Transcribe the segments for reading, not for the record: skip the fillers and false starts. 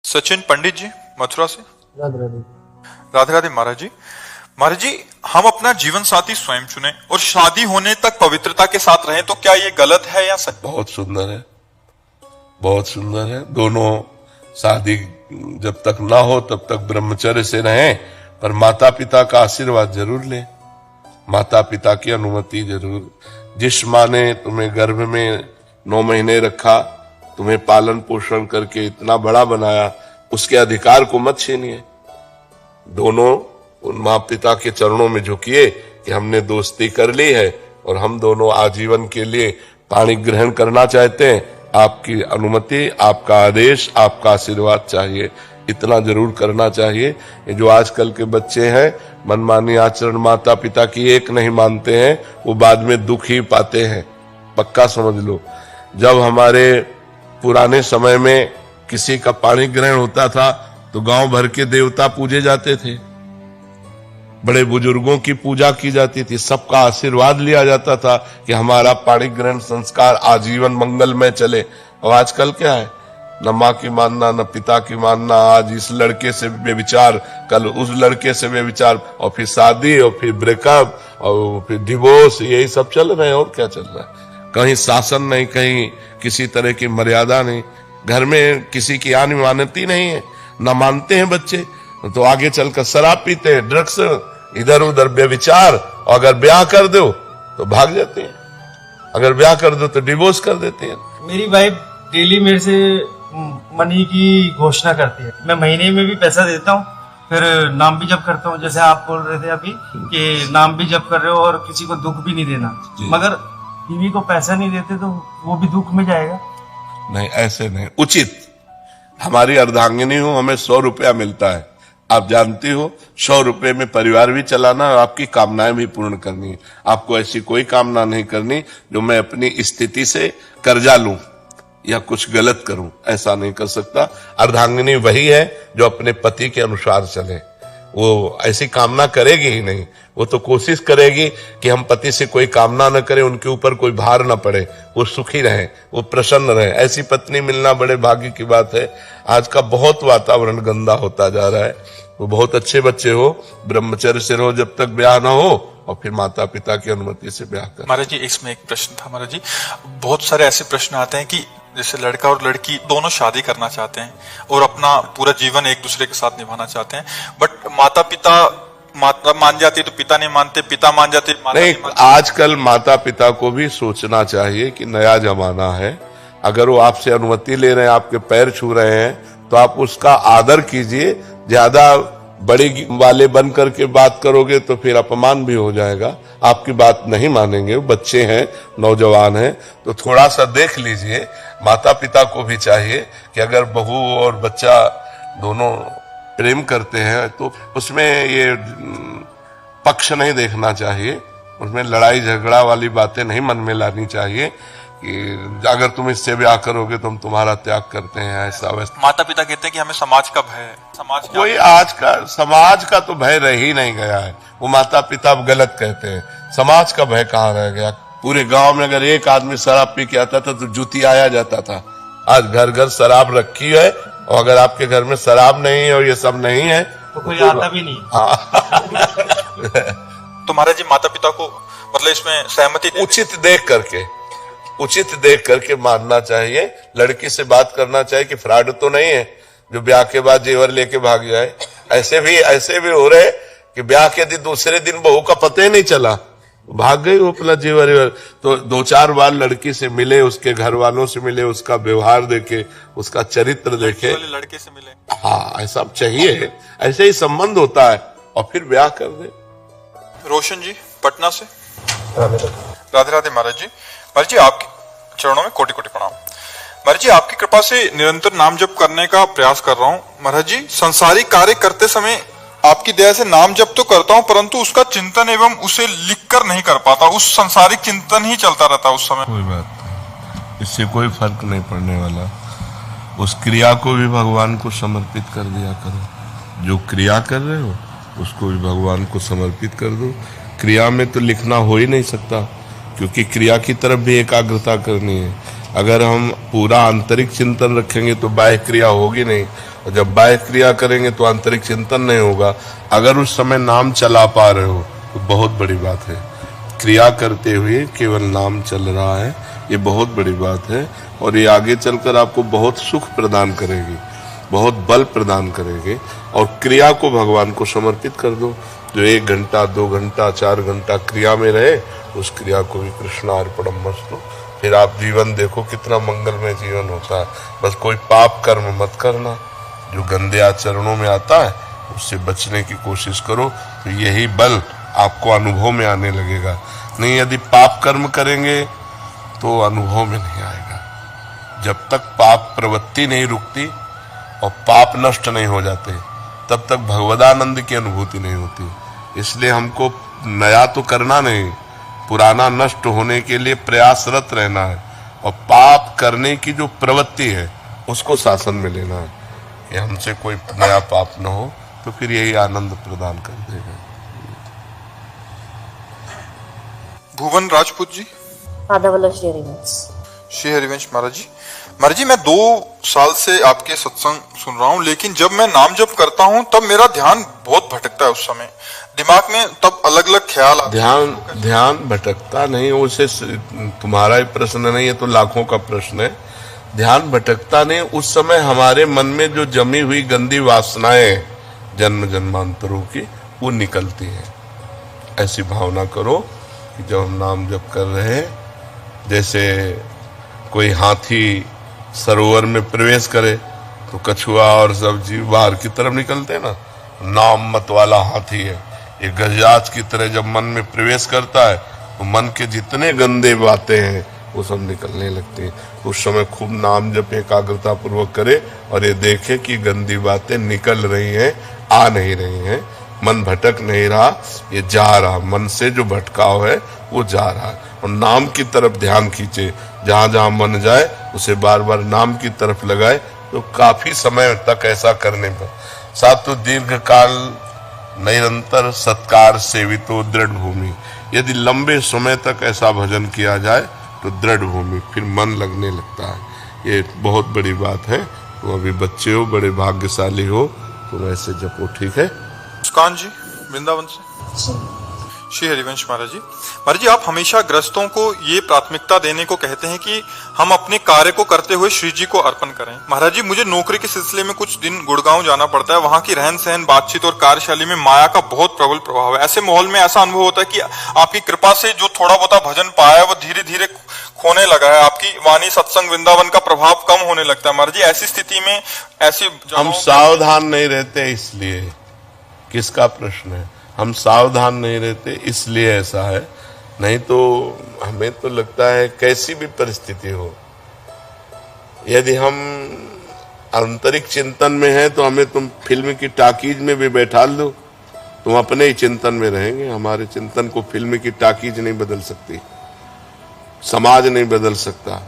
सचिन पंडित जी मथुरा से। राधे राधे। राधे राधे महाराज जी। महाराज जी, हम अपना जीवन साथी स्वयं चुने और शादी होने तक पवित्रता के साथ रहें तो क्या ये गलत है या सच? बहुत सुंदर है, बहुत सुंदर है। दोनों शादी जब तक ना हो तब तक ब्रह्मचर्य से रहें, पर माता पिता का आशीर्वाद जरूर लें, माता पिता की अनुमति जरूर। जिस माँ ने तुम्हें गर्भ में 9 महीने रखा, तुम्हें पालन पोषण करके इतना बड़ा बनाया, उसके अधिकार को मत छीनिए। दोनों उन माँ पिता के चरणों में झुकिए कि हमने दोस्ती कर ली है और हम दोनों आजीवन के लिए पाणी ग्रहण करना चाहते हैं, आपकी अनुमति, आपका आदेश, आपका आशीर्वाद चाहिए, इतना जरूर करना चाहिए। ये जो आजकल के बच्चे हैं, मनमानी आचरण माता पिता की एक नहीं मानते हैं, वो बाद में दुख ही पाते हैं, पक्का समझ लो। जब हमारे पुराने समय में किसी का पाणी ग्रहण होता था तो गांव भर के देवता पूजे जाते थे, बड़े बुजुर्गों की पूजा की जाती थी, सबका आशीर्वाद लिया जाता था कि हमारा पाणी ग्रहण संस्कार आजीवन मंगलमय चले। और आजकल क्या है, न माँ की मानना न पिता की मानना, आज इस लड़के से बेविचार, कल उस लड़के से बेविचार, और फिर शादी, और फिर ब्रेकअप, और फिर डिवोर्स, यही सब चल रहे हैं। और क्या चल रहा है? कहीं शासन नहीं, कहीं किसी तरह की मर्यादा नहीं, घर में किसी की आनी मानती नहीं है, न मानते हैं बच्चे तो आगे चलकर शराब पीते हैं, ड्रग्स, इधर उधर बेविचार, और अगर ब्याह कर दो तो भाग जाते हैं, अगर ब्याह कर दो तो डिवोर्स कर देते हैं। मेरी वाइफ डेली मेरे से मनी की घोषणा करती है, मैं महीने में भी पैसा देता हूँ, फिर नाम भी जप करता हूँ, जैसे आप बोल रहे थे अभी कि नाम भी जप कर रहे हो और किसी को दुख भी नहीं देना, मगर बीवी को पैसा नहीं देते तो वो भी दुख में जाएगा। नहीं, ऐसे नहीं, उचित। हमारी अर्धांगिनी हो, हमें 100 रुपया मिलता है, आप जानती हो, 100 रुपए में परिवार भी चलाना और आपकी कामनाएं भी पूर्ण करनी है। आपको ऐसी कोई कामना नहीं करनी जो मैं अपनी स्थिति से कर्जा लूं या कुछ गलत करूं, ऐसा नहीं कर सकता। अर्धांगिनी वही है जो अपने पति के अनुसार चले, वो ऐसी कामना करेगी ही नहीं, वो तो कोशिश करेगी कि हम पति से कोई कामना न करें, उनके ऊपर कोई भार न पड़े, वो सुखी रहें, वो प्रसन्न रहें। ऐसी पत्नी मिलना बड़े भाग्य की बात है। आज का बहुत वातावरण गंदा होता जा रहा है। वो बहुत अच्छे बच्चे हो, ब्रह्मचर्य से रहो जब तक ब्याह ना हो, और फिर माता पिता की अनुमति से ब्याह कर। महाराज जी, इसमें एक प्रश्न था महाराज जी, बहुत सारे ऐसे प्रश्न आते हैं कि जैसे लड़का और लड़की दोनों शादी करना चाहते हैं और अपना पूरा जीवन एक दूसरे के साथ निभाना चाहते हैं, बट माता मान जाती है तो पिता नहीं मानते, पिता मान जाते माता नहीं मानते। आजकल माता पिता को भी सोचना चाहिए कि नया जमाना है, अगर वो आपसे अनुमति ले रहे हैं, आपके पैर छू रहे हैं, तो आप उसका आदर कीजिए। ज्यादा बड़े वाले बन करके बात करोगे तो फिर अपमान भी हो जाएगा, आपकी बात नहीं मानेंगे। बच्चे हैं, नौजवान हैं, तो थोड़ा सा देख लीजिए। माता पिता को भी चाहिए कि अगर बहू और बच्चा दोनों प्रेम करते हैं तो उसमें ये पक्ष नहीं देखना चाहिए, उसमें लड़ाई झगड़ा वाली बातें नहीं मन में लानी चाहिए कि अगर तुम इससे ब्याह करोगे तो हम तुम्हारा त्याग करते हैं, ऐसा वैसा। माता पिता कहते हैं कि हमें समाज का भय है, समाज का कोई आज का समाज का तो भय रह ही नहीं गया है। वो माता पिता अब गलत कहते हैं, समाज का भय कहाँ रह गया। पूरे गांव में अगर एक आदमी शराब पी के आता था तो जूती आया जाता था। आज घर घर शराब रखी है, और अगर आपके घर में शराब नहीं है और ये सब नहीं है तो कोई आता भी नहीं। तो महाराज जी, माता पिता को मतलब इसमें सहमति उचित देख करके मानना चाहिए। लड़की से बात करना चाहिए कि फ्रॉड तो नहीं है जो ब्याह के बाद जेवर लेके भाग जाए। ऐसे भी हो रहे कि ब्याह के दिन दूसरे दिन बहू का पता ही नहीं चला, भाग गई वो अपना जेवर। तो 2-4 बार लड़की से मिले, उसके घर वालों से मिले, उसका व्यवहार देखे, उसका चरित्र देखे, लड़के से मिले। हाँ, ऐसा चाहिए, ऐसे ही संबंध होता है, और फिर ब्याह कर दे। रोशन जी पटना से। राधे राधे महाराज जी। महाराज जी, आपके चरणों में कोटि कोटि प्रणाम। महाराज जी, आपकी कृपा से निरंतर नाम जप करने का प्रयास कर रहा हूँ। महाराज जी, संसारिक कार्य करते समय आपकी दया से नाम जप तो करता हूँ, परंतु उसका चिंतन एवं उसे लिखकर नहीं कर पाता, उस संसारिक चिंतन ही चलता रहता उस समय। कोई बात नहीं, इससे कोई फर्क नहीं पड़ने वाला। उस क्रिया को भी भगवान को समर्पित कर दिया करो। जो क्रिया कर रहे हो उसको भी भगवान को समर्पित कर दो। क्रिया में तो लिखना हो ही नहीं सकता, क्योंकि क्रिया की तरफ भी एकाग्रता करनी है। अगर हम पूरा आंतरिक चिंतन रखेंगे तो बाह्य क्रिया होगी नहीं, और जब बाह्य क्रिया करेंगे तो आंतरिक चिंतन नहीं होगा। अगर उस समय नाम चला पा रहे हो तो बहुत बड़ी बात है। क्रिया करते हुए केवल नाम चल रहा है, ये बहुत बड़ी बात है और ये आगे चलकर आपको बहुत सुख प्रदान करेगी, बहुत बल प्रदान करेगी। और क्रिया को भगवान को समर्पित कर दो। जो 1 घंटा 2 घंटा 4 घंटा क्रिया में रहे, उस क्रिया को भी कृष्णार्पणमस्तु। फिर आप जीवन देखो कितना मंगलमय जीवन होता है। बस कोई पाप कर्म मत करना, जो गंदे आचरणों में आता है उससे बचने की कोशिश करो, तो यही बल आपको अनुभव में आने लगेगा। नहीं, यदि पाप कर्म करेंगे तो अनुभव में नहीं आएगा। जब तक पाप प्रवृत्ति नहीं रुकती और पाप नष्ट नहीं हो जाते, तब तक भगवदानंद की अनुभूति नहीं होती। इसलिए हमको नया तो करना नहीं, पुराना नष्ट होने के लिए प्रयासरत रहना है और पाप करने की जो प्रवृत्ति है उसको शासन में लेना है कि हमसे कोई नया पाप न हो, तो फिर यही आनंद प्रदान कर देगा। भुवन राजपूत जी। आदावला श्री हरिवंश। श्री हरिवंश महाराज जी। महाराज जी, मैं 2 साल से आपके सत्संग सुन रहा हूँ, लेकिन जब मैं नाम जप करता हूँ तब मेरा ध्यान बहुत भटकता है। उस समय दिमाग में तब अलग अलग ख्याल आते हैं। ध्यान भटकता नहीं, उसे तुम्हारा ही प्रश्न नहीं है, तो लाखों का प्रश्न है। ध्यान भटकता नहीं, उस समय हमारे मन में जो जमी हुई गंदी वासनाएं जन्म जन्मांतरों की, वो निकलती हैं। ऐसी भावना करो कि जब हम नाम जप कर रहे हैं, जैसे कोई हाथी सरोवर में प्रवेश करे तो कछुआ और सब जीव बाहर की तरफ निकलते हैं ना, नाम मत वाला हाथी है। ये गजराज की तरह जब मन में प्रवेश करता है तो मन के जितने गंदे बातें हैं वो सब निकलने लगती हैं। उस समय खूब नाम जप एकाग्रता पूर्वक करे और ये देखे कि गंदी बातें निकल रही हैं, आ नहीं रही हैं, मन भटक नहीं रहा, ये जा रहा। मन से जो भटकाव है वो जा रहा है। और नाम की तरफ ध्यान खींचे, जहां जहां मन जाए उसे बार बार नाम की तरफ लगाए, तो काफी समय तक ऐसा करने पर सातु दीर्घ काल निरंतर सत्कार सेवितो दृढ़ भूमि। यदि लंबे समय तक ऐसा भजन किया जाए तो दृढ़ भूमि, फिर मन लगने लगता है। ये बहुत बड़ी बात है। तो अभी बच्चे हो, बड़े भाग्यशाली हो, तो ऐसे जपो, ठीक है। मुस्कान जी वृंदावन से। श्री हरिवंश महाराज जी। महाराज जी, आप हमेशा ग्रस्तों को ये प्राथमिकता देने को कहते हैं कि हम अपने कार्य को करते हुए श्री जी को अर्पण करें। महाराज जी, मुझे नौकरी के सिलसिले में कुछ दिन गुड़गांव जाना पड़ता है। वहां की रहन सहन, बातचीत और कार्यशैली में माया का बहुत प्रबल प्रभाव है। ऐसे माहौल में ऐसा अनुभव होता है कि आपकी कृपा से जो थोड़ा बहुत भजन पाया है वो धीरे धीरे खोने लगा है। आपकी वाणी, सत्संग, वृंदावन का प्रभाव कम होने लगता है। महाराज जी, ऐसी स्थिति में ऐसी हम सावधान नहीं रहते, इसलिए। किसका प्रश्न है? हम सावधान नहीं रहते इसलिए ऐसा है। नहीं तो हमें तो लगता है कैसी भी परिस्थिति हो, यदि हम आंतरिक चिंतन में हैं तो हमें तुम फिल्म की टाकीज में भी बैठा लो, तुम अपने ही चिंतन में रहेंगे। हमारे चिंतन को फिल्म की टाकीज नहीं बदल सकती, समाज नहीं बदल सकता।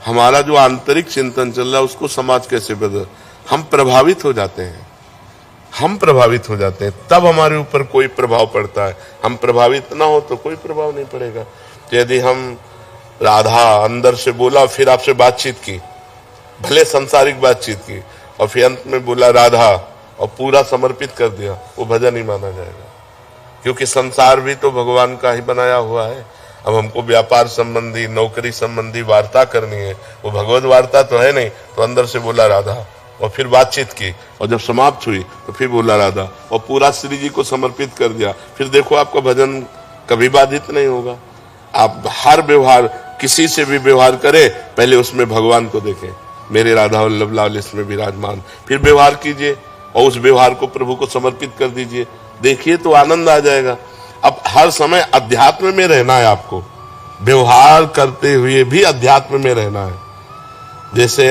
हमारा जो आंतरिक चिंतन चल रहा है उसको समाज कैसे बदल? हम प्रभावित हो जाते हैं, हम प्रभावित हो जाते हैं, तब हमारे ऊपर कोई प्रभाव पड़ता है। हम प्रभावित ना हो तो कोई प्रभाव नहीं पड़ेगा। तो यदि हम राधा अंदर से बोला, फिर आपसे बातचीत की, भले संसारिक बातचीत की, और फिर अंत में बोला राधा और पूरा समर्पित कर दिया, वो भजन ही माना जाएगा। क्योंकि संसार भी तो भगवान का ही बनाया हुआ है। अब हमको व्यापार संबंधी, नौकरी संबंधी वार्ता करनी है, वो भगवत वार्ता तो है नहीं। तो अंदर से बोला राधा और फिर बातचीत की, और जब समाप्त हुई तो फिर बोला राधा और पूरा श्री जी को समर्पित कर दिया। फिर देखो आपका भजन कभी बाधित नहीं होगा। आप हर व्यवहार, किसी से भी व्यवहार करें, पहले उसमें भगवान को देखें, मेरे राधा वल्लभ लाल इसमें विराजमान। फिर व्यवहार कीजिए और उस व्यवहार को प्रभु को समर्पित कर दीजिए, देखिए तो आनंद आ जाएगा। अब हर समय अध्यात्म में रहना है आपको, व्यवहार करते हुए भी अध्यात्म में रहना है। जैसे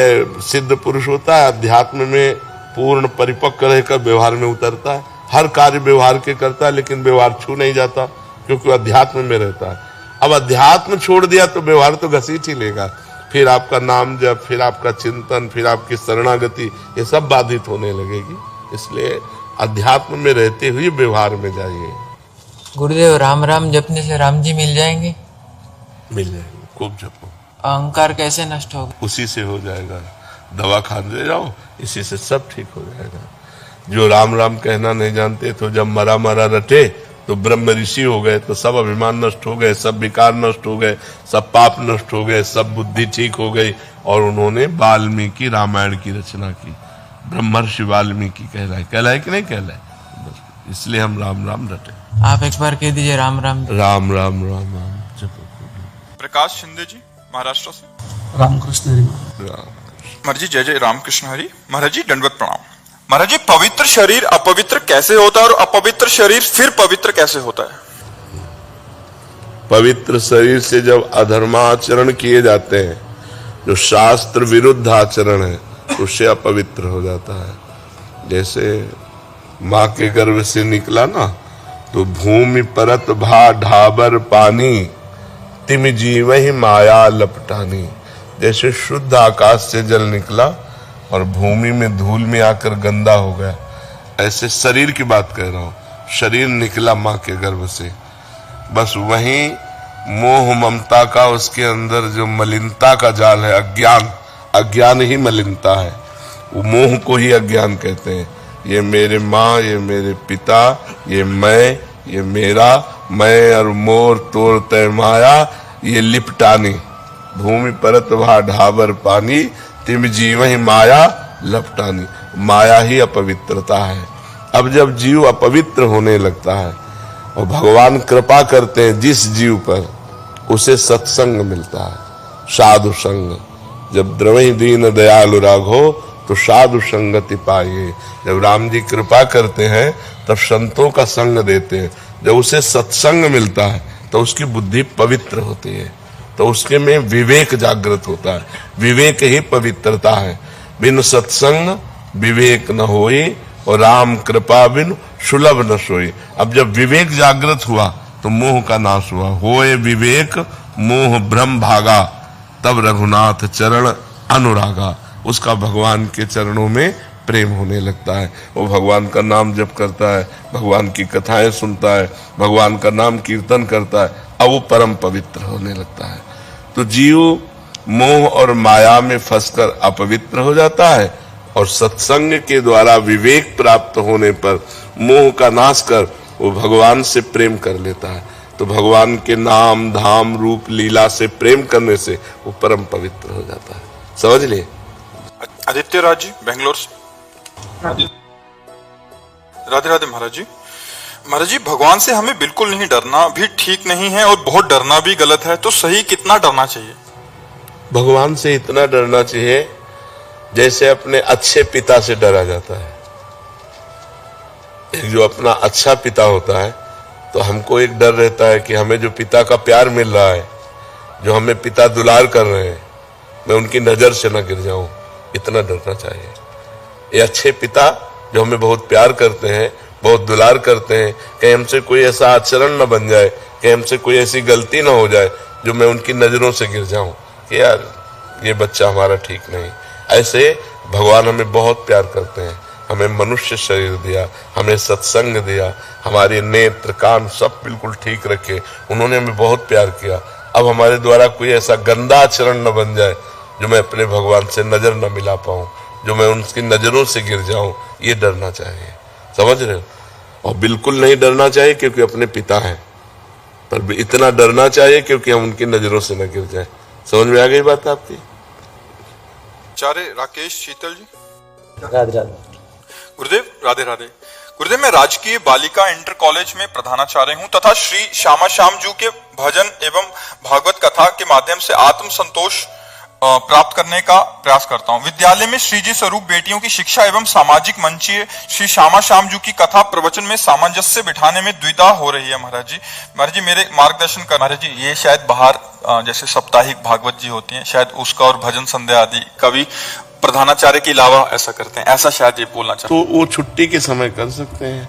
सिद्ध पुरुष होता है, अध्यात्म में पूर्ण परिपक्व रहकर व्यवहार में उतरता है, हर कार्य व्यवहार के करता है, लेकिन व्यवहार छू नहीं जाता क्योंकि अध्यात्म में रहता है। अब अध्यात्म छोड़ दिया तो व्यवहार तो घसीट ही लेगा। फिर आपका नाम जप, फिर आपका चिंतन, फिर आपकी शरणागति, ये सब बाधित होने लगेगी। इसलिए अध्यात्म में रहते हुए व्यवहार में जाइए। गुरुदेव, राम राम जपने से राम जी मिल जाएंगे? मिल जाएंगे, खूब जपो। अहंकार कैसे नष्ट होगा? उसी से हो जाएगा। दवा खाते जाओ, इसी से सब ठीक हो जाएगा। जो राम राम कहना नहीं जानते तो जब मरा मरा रटे तो ब्रह्म ऋषि हो गए, तो सब अभिमान नष्ट हो गए, सब विकार नष्ट हो गए, सब पाप नष्ट हो गए, सब बुद्धि ठीक हो गई, और उन्होंने वाल्मीकि रामायण की रचना की। ब्रह्मर्षि वाल्मीकि कहलाए कि नहीं कहलाए? इसलिए हम राम राम रटे। आप एक बार कह दीजिए राम राम। राम राम राम राम जपो। प्रकाश शिंदे जी महाराष्ट्र से। रामकृष्ण हरि। महाराज जी जय जय रामकृष्ण हरि। महाराज जी दंडवत प्रणाम। महाराज जी पवित्र शरीर अपवित्र कैसे होता है और अपवित्र शरीर फिर पवित्र कैसे होता है? पवित्र शरीर से जब अधर्माचरण किए जाते हैं, जो शास्त्र विरुद्ध आचरण है, उससे अपवित्र हो जाता है। जैसे माँ के गर्भ से निकला ना, तो भूमि परत भा ढाबर पानी, तिम जीव ही माया लपटानी। जैसे शुद्ध आकाश से जल निकला और भूमि में धूल में आकर गंदा हो गया, ऐसे शरीर की बात कह रहा हूं। शरीर निकला माँ के गर्भ से, बस वहीं मोह ममता का, उसके अंदर जो मलिनता का जाल है, अज्ञान ही मलिनता है। वो मोह को ही अज्ञान कहते हैं। ये मेरे माँ, ये मेरे पिता, ये मैं, ये मेरा, मैं और मोर तोर तय माया, ये लिपटानी। भूमि परत भा ढाबर पानी, तिम जीव ही माया लपटानी। माया ही अपवित्रता है। अब जब जीव अपवित्र होने लगता है और भगवान कृपा करते हैं जिस जीव पर, उसे सत्संग मिलता है, साधु संग। जब द्रवहि दीन दयालु राघो तो साधु संगति पाइए। जब राम जी कृपा करते हैं तब संतों का संग देते हैं। जब उसे सत्संग मिलता है तो उसकी बुद्धि पवित्र होती है, तो उसके में विवेक जागृत होता है। विवेक ही पवित्रता है। बिन सत्संग विवेक न होई, और राम कृपा बिन सुलभ न सोई। अब जब विवेक जागृत हुआ तो मोह का नाश हुआ। होए विवेक मोह भ्रम भागा, तब रघुनाथ चरण अनुरागा। उसका भगवान के चरणों में प्रेम होने लगता है। वो भगवान का नाम जप करता है, भगवान की कथाएं सुनता है, भगवान का नाम कीर्तन करता है, अब वो परम पवित्र होने लगता है। तो जीव मोह और माया में फंसकर अपवित्र हो जाता है, और सत्संग के द्वारा विवेक प्राप्त होने पर मोह का नाश कर वो भगवान से प्रेम कर लेता है। तो भगवान के नाम धाम रूप लीला से प्रेम करने से वो परम पवित्र हो जाता है। समझ लिए? आदित्य राज जी बेंगलोर से। राधे राधे महाराज जी। महाराज जी भगवान से हमें बिल्कुल नहीं डरना भी ठीक नहीं है और बहुत डरना भी गलत है, तो सही कितना डरना चाहिए? भगवान से इतना डरना चाहिए जैसे अपने अच्छे पिता से डरा जाता है। एक जो अपना अच्छा पिता होता है तो हमको एक डर रहता है कि हमें जो पिता का प्यार मिल रहा है, जो हमें पिता दुलार कर रहे हैं, मैं उनकी नजर से न गिर जाऊं, इतना डरना चाहिए। ये अच्छे पिता जो हमें बहुत प्यार करते हैं, बहुत दुलार करते हैं, कहीं हमसे कोई ऐसा आचरण न बन जाए, कहीं हमसे कोई ऐसी गलती ना हो जाए जो मैं उनकी नजरों से गिर जाऊं कि यार ये बच्चा हमारा ठीक नहीं। ऐसे भगवान हमें बहुत प्यार करते हैं। हमें मनुष्य शरीर दिया, हमें सत्संग दिया, हमारे नेत्र कान सब बिल्कुल ठीक रखे। उन्होंने हमें बहुत प्यार किया। अब हमारे द्वारा कोई ऐसा गंदा आचरण न बन जाए जो मैं अपने भगवान से नजर न मिला पाऊं, जो मैं उनकी नजरों से गिर जाऊं, ये डरना चाहिए। समझ रहे हो? और बिल्कुल नहीं डरना चाहिए क्योंकि अपने पिता हैं, पर इतना डरना चाहिए क्योंकि हम उनकी नजरों से न गिर जाए। समझ में आ गई बात आपकी? चारे राकेश शीतल जी। राधे राधे। गुरुदेव राधे राधे। गुरुदेव मैं राजकीय बालिका इंटर कॉलेज में प्रधानाचार्य हूं तथा श्री श्यामा श्याम जी के भजन एवं भागवत कथा के माध्यम से आत्म संतोष प्राप्त करने का प्रयास करता हूं। विद्यालय में श्री जी स्वरूप बेटियों की शिक्षा एवं सामाजिक मंचीय श्री श्यामा श्याम जी की कथा प्रवचन में सामंजस्य बिठाने में द्विधा हो रही है। महाराज जी मेरे मार्गदर्शन कर। महाराज जी ये शायद बाहर जैसे साप्ताहिक भागवत जी होती हैं, शायद उसका और भजन संध्या आदि कभी प्रधानाचार्य के अलावा ऐसा करते हैं, ऐसा शायद ये बोलना चाहते तो वो छुट्टी के समय कर सकते हैं।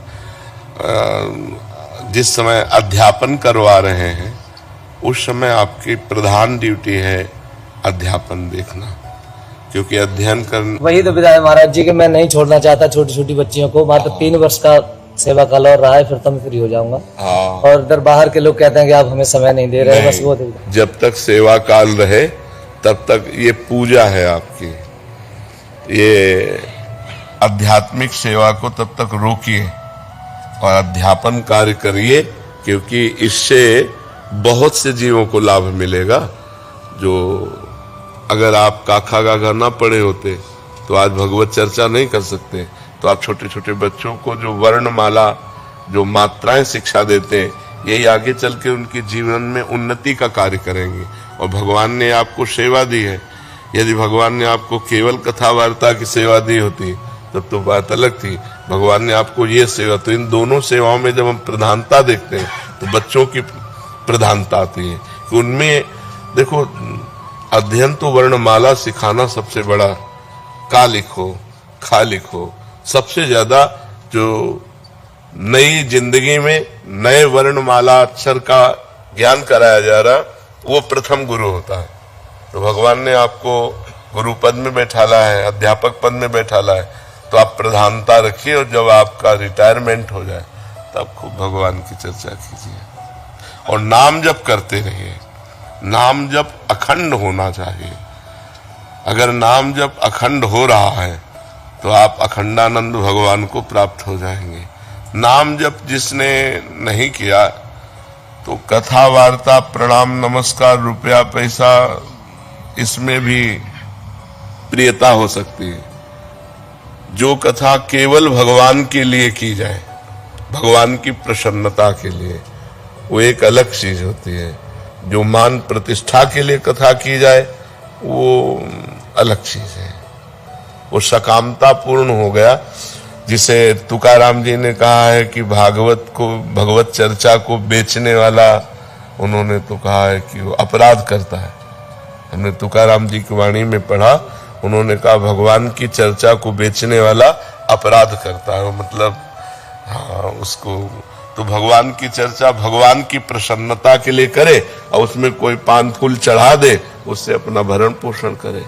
जिस समय अध्यापन करवा रहे हैं उस समय आपकी प्रधान ड्यूटी है अध्यापन देखना, क्योंकि अध्ययन करना। वही तो विदा है महाराज जी कि मैं नहीं छोड़ना चाहता छोटी छोटी बच्चियों को। मात्र 3 वर्ष का सेवा काल और रहा है, फिर तो मैं फ्री हो जाऊंगा। और इधर बाहर के लोग कहते हैं कि आप हमें समय नहीं दे रहे। बस वो जब तक सेवा काल रहे तब तक ये पूजा है आपकी। ये आध्यात्मिक सेवा को तब तक रोकिए और अध्यापन कार्य करिए, क्योंकि इससे बहुत से जीवों को लाभ मिलेगा। जो अगर आप काखा गागा ना पढ़े होते तो आज भगवत चर्चा नहीं कर सकते। तो आप छोटे छोटे बच्चों को जो वर्णमाला, जो मात्राएं शिक्षा देते हैं, यही आगे चल के उनके जीवन में उन्नति का कार्य करेंगे। और भगवान ने आपको सेवा दी है, यदि भगवान ने आपको केवल कथा वार्ता की सेवा दी होती तब तो बात अलग थी। भगवान ने आपको ये सेवा, तो इन दोनों सेवाओं में जब हम प्रधानता देखते हैं तो बच्चों की प्रधानता आती है कि उनमें देखो, अध्ययन तो वर्णमाला सिखाना सबसे बड़ा, का लिखो खा लिखो, सबसे ज्यादा जो नई जिंदगी में नए वर्णमाला अक्षर का ज्ञान कराया जा रहा, वो प्रथम गुरु होता है। तो भगवान ने आपको गुरु पद में बैठाला है, अध्यापक पद में बैठाला है, तो आप प्रधानता रखिए और जब आपका रिटायरमेंट हो जाए तब खूब भगवान की चर्चा कीजिए और नाम जप करते रहिए। नाम जप अखंड होना चाहिए। अगर नाम जप अखंड हो रहा है तो आप अखंडानंद भगवान को प्राप्त हो जाएंगे। नाम जप जिसने नहीं किया तो कथा वार्ता, प्रणाम नमस्कार, रुपया पैसा, इसमें भी प्रियता हो सकती है। जो कथा केवल भगवान के लिए की जाए, भगवान की प्रसन्नता के लिए, वो एक अलग चीज होती है। जो मान प्रतिष्ठा के लिए कथा की जाए वो अलग चीज है, वो सकामता पूर्ण हो गया। जिसे तुकाराम जी ने कहा है कि भागवत को, भगवत चर्चा को बेचने वाला, उन्होंने तो कहा है कि वो अपराध करता है। हमने तुकाराम जी की वाणी में पढ़ा, उन्होंने कहा भगवान की चर्चा को बेचने वाला अपराध करता है। मतलब हाँ, उसको तो भगवान की चर्चा भगवान की प्रसन्नता के लिए करे और उसमें कोई पान फूल चढ़ा दे, उससे अपना भरण पोषण करे।